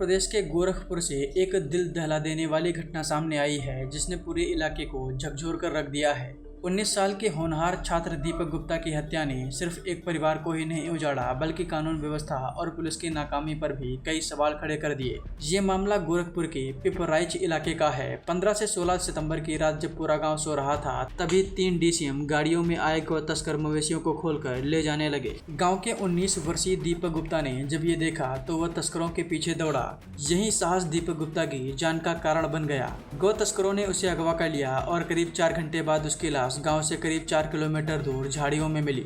प्रदेश के गोरखपुर से एक दिल दहला देने वाली घटना सामने आई है जिसने पूरे इलाके को झकझोर कर रख दिया है। 19 साल के होनहार छात्र दीपक गुप्ता की हत्या ने सिर्फ एक परिवार को ही नहीं उजाड़ा बल्कि कानून व्यवस्था और पुलिस की नाकामी पर भी कई सवाल खड़े कर दिए। ये मामला गोरखपुर के पिपराइच इलाके का है। 15 से 16 सितंबर की रात जब पूरा गांव सो रहा था तभी 3 DCM गाड़ियों में आए गौ तस्कर मवेशियों को खोलकर ले जाने लगे। गाँव के 19 वर्षीय दीपक गुप्ता ने जब ये देखा तो वह तस्करों के पीछे दौड़ा। यही साहस दीपक गुप्ता की जान का कारण बन गया। गौ तस्करों ने उसे अगवा कर लिया और करीब 4 घंटे बाद उसकी लाश गांव से करीब 4 किलोमीटर दूर झाड़ियों में मिली।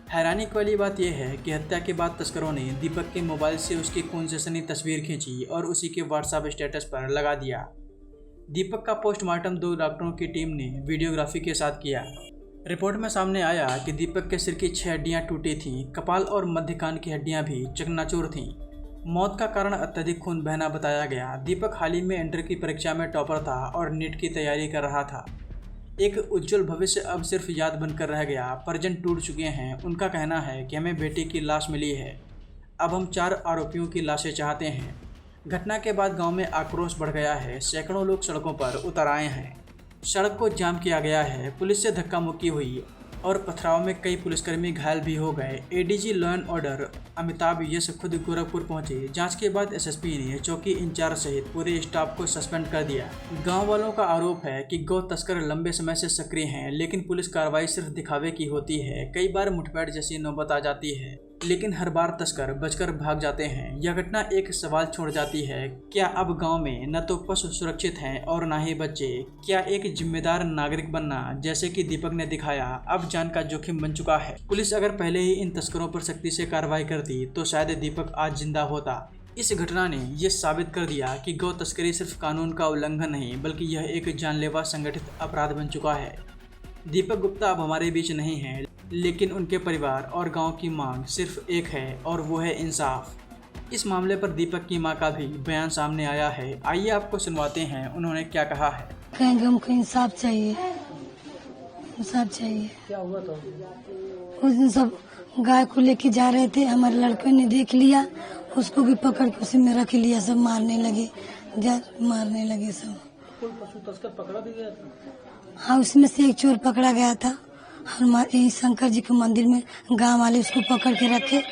हैरानी वाली बात यह है कि हत्या के बाद तस्करों ने दीपक के मोबाइल से उसकी खून से सनी तस्वीर खींची और उसी के व्हाट्सएप स्टेटस पर लगा दिया। दीपक का पोस्टमार्टम 2 डॉक्टरों की टीम ने वीडियोग्राफी के साथ किया। रिपोर्ट में सामने आया कि दीपक के सिर की 6 हड्डियां टूटी थीं, कपाल और मध्य कान की हड्डियां भी चकनाचूर थीं। मौत का कारण अत्यधिक खून बहना बताया गया। दीपक हाल ही में इंटर की परीक्षा में टॉपर था और नीट की तैयारी कर रहा था। एक उज्जवल भविष्य अब सिर्फ याद बनकर रह गया। परिजन टूट चुके हैं। उनका कहना है कि हमें बेटी की लाश मिली है, अब हम 4 आरोपियों की लाशें चाहते हैं। घटना के बाद गांव में आक्रोश बढ़ गया है। सैकड़ों लोग सड़कों पर उतर आए हैं। सड़क को जाम किया गया है। पुलिस से धक्का मुक्की हुई और पथराव में कई पुलिसकर्मी घायल भी हो गए। ADG law and order Amitabh Yash खुद गोरखपुर पहुंचे। जांच के बाद SSP ने चौकी इंचार्ज सहित पूरे स्टाफ को सस्पेंड कर दिया। गांव वालों का आरोप है कि गौ तस्कर लंबे समय से सक्रिय हैं, लेकिन पुलिस कार्रवाई सिर्फ दिखावे की होती है। कई बार मुठभेड़ जैसी नौबत आ जाती है, लेकिन हर बार तस्कर बचकर भाग जाते हैं। यह घटना एक सवाल छोड़ जाती है, क्या अब गांव में न तो पशु सुरक्षित हैं और न ही बच्चे? क्या एक जिम्मेदार नागरिक बनना, जैसे कि दीपक ने दिखाया, अब जान का जोखिम बन चुका है? पुलिस अगर पहले ही इन तस्करों पर सख्ती से कार्रवाई करती तो शायद दीपक आज जिंदा होता। इस घटना ने यह साबित कर दिया कि गौ तस्करी सिर्फ कानून का उल्लंघन नहीं बल्कि यह एक जानलेवा संगठित अपराध बन चुका है। दीपक गुप्ता अब हमारे बीच नहीं है, लेकिन उनके परिवार और गांव की मांग सिर्फ एक है और वो है इंसाफ। इस मामले पर दीपक की मां का भी बयान सामने आया है। आइए आपको सुनवाते हैं उन्होंने क्या कहा है। कहेंगे हमको इंसाफ चाहिए, इंसाफ चाहिए। क्या हुआ था? उस दिन सब गाय को लेके जा रहे थे, हमारे लड़के ने देख लिया, उसको भी पकड़ के उसी में रख लिया। सब मारने लगे, मारने लगे सब। कोई पशु तस्कर पकड़ा भी गया था? हाँ, उसमें से एक चोर पकड़ा गया था। हमारे शंकर जी के मंदिर में गांव वाले उसको पकड़ के रखे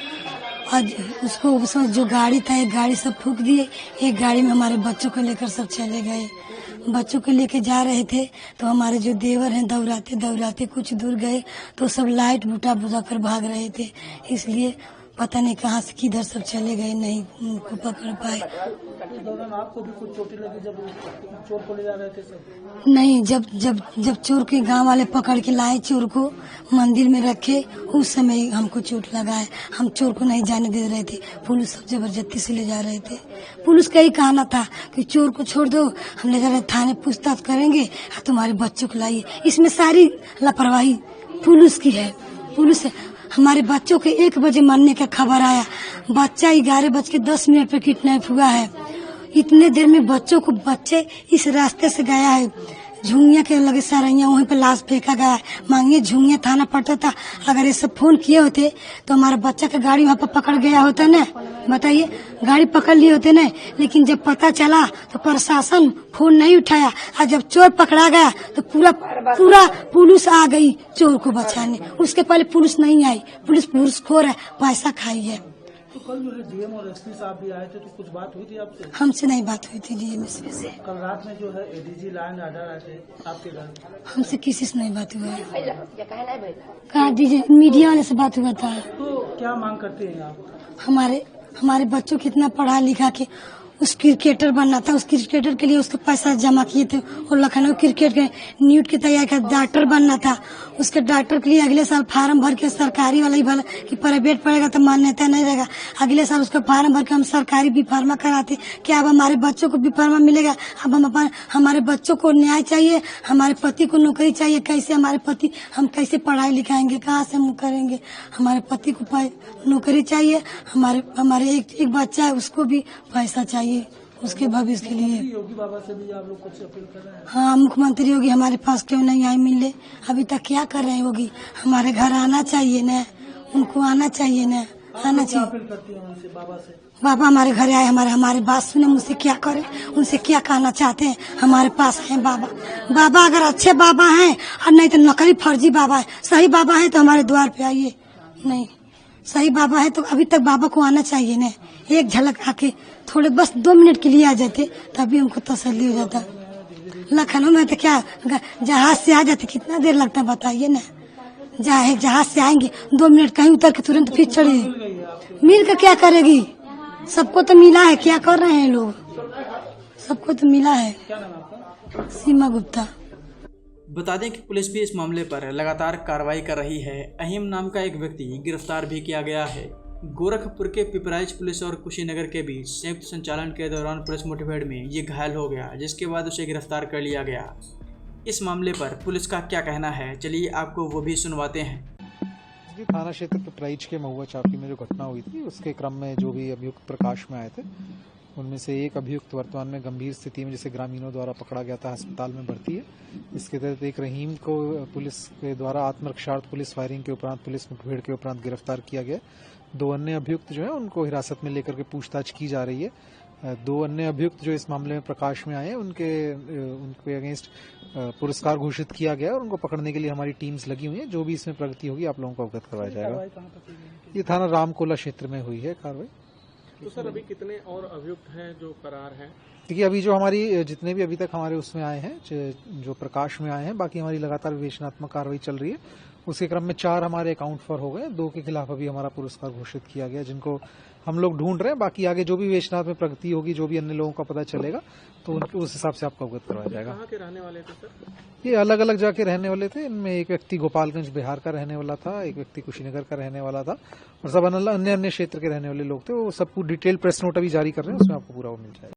और उसको उसमें जो गाड़ी था, एक गाड़ी सब फूंक दिए, एक गाड़ी में हमारे बच्चों को लेकर सब चले गए। बच्चों को लेके जा रहे थे तो हमारे जो देवर हैं दौड़ाते दौड़ाते कुछ दूर गए तो सब लाइट बुझा बुझा कर भाग रहे थे। इसलिए पता नहीं कहाँ से किधर सब चले गए, नहीं उनको पकड़ पाए। इस दौरान आपको भी कुछ चोटें लगी जब चोर को ले जा रहे थे सब? नहीं, जब चोर के गांव वाले पकड़ के लाए, चोर को मंदिर में रखे, उस समय हमको चोट लगा है। हम चोर को नहीं जाने दे रहे थे, पुलिस सब जबरदस्ती से ले जा रहे थे। पुलिस का ही कहना था कि चोर को छोड़ दो, हम ले जा रहे थाने, पूछताछ करेंगे, तुम्हारे बच्चों को लाइए। इसमें सारी लापरवाही पुलिस की है। पुलिस हमारे बच्चों के 1 बजे मरने का खबर आया, बच्चा 11:10 पे किडनैप हुआ है। इतने देर में बच्चे इस रास्ते से गया है, झुंगिया के लगे सरैया, वहीं पे लाश फेंका गया है। मांगिए झुंगिया थाना पड़ता था, अगर ये सब फोन किए होते तो हमारा बच्चा का गाड़ी वहाँ पर पकड़ गया होता ना। बताइए, गाड़ी पकड़ लिए होते ना। लेकिन जब पता चला तो प्रशासन फोन नहीं उठाया, और जब चोर पकड़ा गया तो पूरा पुलिस आ गई चोर को बचाने। उसके पहले पुलिस नहीं आई। पुलिस घूसखोर है, पैसा खाई है। तो कल जो है DM और SP साहब भी आए थे, तो कुछ बात हुई थी आपसे? हमसे नहीं बात हुई थी DM से। कल रात में जो है ADG लॉ एंड ऑर्डर आए थे आपके घर? हमसे किसी से नहीं बात हुआ है। कहा दीजिए, मीडिया वाले से बात हुआ था। तो क्या मांग करते हैं आप? हमारे बच्चों को इतना पढ़ा लिखा के उस क्रिकेटर बनना था, उस क्रिकेटर के लिए उसके पैसा जमा किए थे और लखनऊ क्रिकेट के नीट की तैयारी का डॉक्टर बनना था। उसके डॉक्टर के लिए अगले साल फार्म भर के, सरकारी वाला ही भला कि प्राइवेट पड़ेगा तो मान्यता नहीं रहेगा, अगले साल उसका फार्म भर के हम सरकारी बी फार्मा कराते। क्या अब हमारे बच्चों को बी फार्मा मिलेगा? अब हमारे बच्चों को न्याय चाहिए, हमारे पति को नौकरी चाहिए। कैसे हमारे पति, हम कैसे पढ़ाई लिखाएंगे, कहाँ से हम करेंगे? हमारे पति को नौकरी चाहिए, हमारे एक बच्चा है उसको भी पैसा चाहिए उसके भविष्य के लिए। योगी बाबा से भी आप लोग कुछ अपील कर रहे हैं? हाँ, मुख्यमंत्री योगी हमारे पास क्यों नहीं आए मिलने? अभी तक क्या कर रहे हैं योगी? हमारे घर आना चाहिए न, उनको आना चाहिए न। आना चाहिए। बाबा हमारे घर आए, हमारे बात सुने, मुझसे क्या करें, उनसे क्या कहना चाहते हैं। हमारे पास है बाबा। बाबा अगर अच्छे बाबा हैं और नहीं तो नकली फर्जी बाबा है। सही बाबा है तो हमारे द्वार पे आइए। नहीं सही बाबा है तो अभी तक बाबा को आना चाहिए न। एक झलक आके थोड़े बस 2 मिनट के लिए आ जाते तभी हमको तसल्ली हो जाता। लखनऊ में तो क्या जहाज से आ जाते, कितना देर लगता है बताइए ना। जहाज से आएंगे 2 मिनट कहीं उतर के तुरंत फिर चढ़े। मिल कर क्या करेगी? सबको तो मिला है, क्या कर रहे हैं लोग? सबको तो मिला है। सीमा गुप्ता। बता दें कि पुलिस भी इस मामले पर लगातार कार्रवाई कर रही है। अहीम नाम का एक व्यक्ति गिरफ्तार भी किया गया है। गोरखपुर के पिपराइच पुलिस और कुशीनगर के बीच संयुक्त संचालन के दौरान पुलिस मुठभेड़ में ये घायल हो गया, जिसके बाद उसे गिरफ्तार कर लिया गया। इस मामले पर पुलिस का क्या कहना है, चलिए आपको वो भी सुनवाते हैं। थाना क्षेत्र पिपराइच के महुआ चापी में जो घटना हुई थी, उसके क्रम में जो भी अभियुक्त प्रकाश में आए थे, उनमें से एक अभियुक्त वर्तमान में गंभीर स्थिति में जिसे ग्रामीणों द्वारा पकड़ा गया था, अस्पताल में भर्ती है। इसके तहत एक रहीम को पुलिस के द्वारा आत्मरक्षार्थ पुलिस फायरिंग के उपरांत, पुलिस मुठभेड़ के उपरांत गिरफ्तार किया गया। 2 अन्य अभियुक्त जो है उनको हिरासत में लेकर के पूछताछ की जा रही है। 2 अन्य अभियुक्त जो इस मामले में प्रकाश में आए हैं, उनके अगेंस्ट पुरस्कार घोषित किया गया और उनको पकड़ने के लिए हमारी टीम्स लगी हुई हैं। जो भी इसमें प्रगति होगी आप लोगों को अवगत करवाया जाएगा। ये थाना रामकोला क्षेत्र में हुई है कार्रवाई। तो सर अभी कितने और अभियुक्त हैं जो फरार हैं? देखिए अभी जो हमारी जितने भी अभी तक हमारे उसमें आए हैं, जो प्रकाश में आए हैं, बाकी हमारी लगातार विवेचनात्मक कार्रवाई चल रही है। उसके क्रम में 4 हमारे अकाउंट फॉर हो गए, 2 के खिलाफ अभी हमारा पुरस्कार घोषित किया गया, जिनको हम लोग ढूंढ रहे हैं। बाकी आगे जो भी विवेचनात्मक प्रगति होगी, जो भी अन्य लोगों का पता चलेगा, तो उस हिसाब से आपको अवगत करवाया जाएगा। कहाँ के रहने वाले थे सर? ये अलग अलग जाके रहने वाले थे। इनमें एक व्यक्ति गोपालगंज बिहार का रहने वाला था, एक व्यक्ति कुशीनगर का रहने वाला था और सब अन्य क्षेत्र के रहने वाले लोग थे। वो सबको डिटेल प्रेस नोट अभी जारी कर रहे हैं, उसमें आपको पूरा वो मिल जाएगा।